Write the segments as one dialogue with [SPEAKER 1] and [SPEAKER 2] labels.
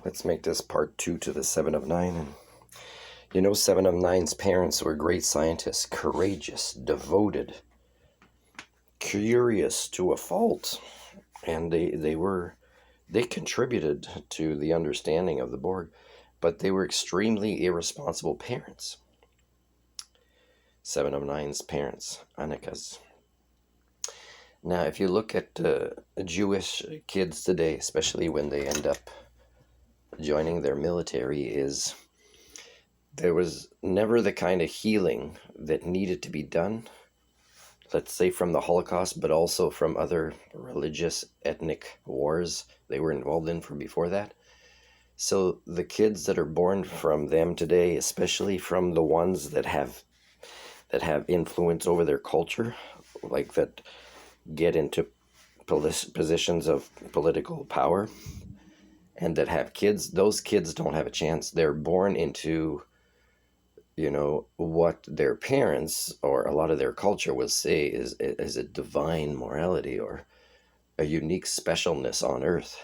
[SPEAKER 1] Let's make this part 2 to the 7 of 9. And you know, 7 of 9's parents were great scientists, courageous, devoted, curious to a fault. And they contributed to the understanding of the Borg, but they were extremely irresponsible parents. 7 of 9's parents, Annika's. Now, if you look at Jewish kids today, especially when they end up joining their military, there was never the kind of healing that needed to be done, let's say from the Holocaust, but also from other religious ethnic wars they were involved in from before that. So the kids that are born from them today, especially from the ones that have influence over their culture, like that get into positions of political power and that have kids, those kids don't have a chance. They're born into, what their parents or a lot of their culture would say is a divine morality or a unique specialness on earth.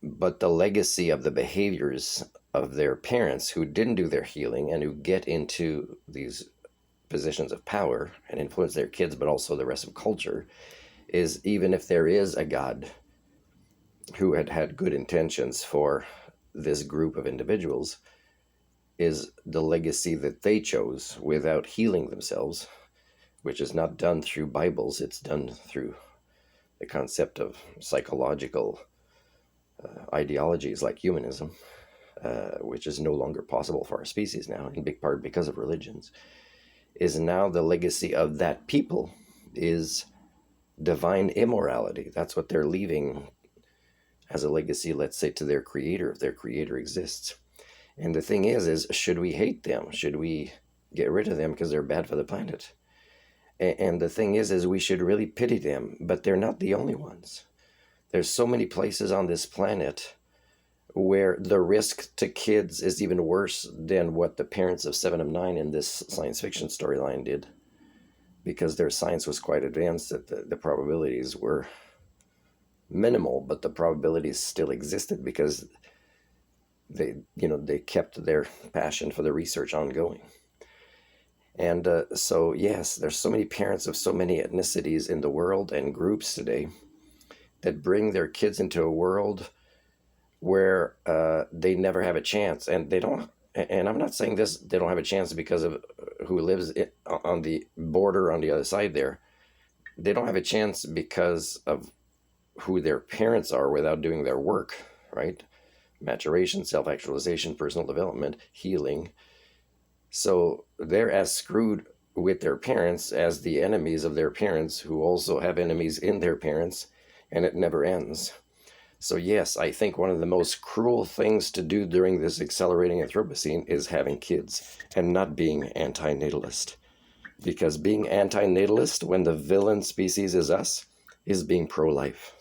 [SPEAKER 1] But the legacy of the behaviors of their parents who didn't do their healing and who get into these positions of power and influence their kids, but also the rest of culture, is even if there is a God who had good intentions for this group of individuals, is the legacy that they chose without healing themselves, which is not done through Bibles, it's done through the concept of psychological ideologies like humanism, which is no longer possible for our species now, in big part because of religions, is now the legacy of that people is divine immorality. That's what they're leaving as a legacy, let's say, to their creator, if their creator exists. And the thing is should we hate them? Should we get rid of them because they're bad for the planet? And the thing is we should really pity them, but they're not the only ones. There's so many places on this planet where the risk to kids is even worse than what the parents of 7 of 9 in this science fiction storyline did, because their science was quite advanced that the probabilities were minimal, but the probabilities still existed because they kept their passion for the research ongoing. And so yes, there's so many parents of so many ethnicities in the world and groups today that bring their kids into a world where they never have a chance, and they don't. And I'm not saying this; they don't have a chance because of who lives on the border on the other side there. They don't have a chance because of who their parents are without doing their work, right? Maturation, self-actualization, personal development, healing. So they're as screwed with their parents as the enemies of their parents, who also have enemies in their parents, and it never ends. So yes, I think one of the most cruel things to do during this accelerating Anthropocene is having kids and not being anti-natalist. Because being anti-natalist when the villain species is us is being pro-life.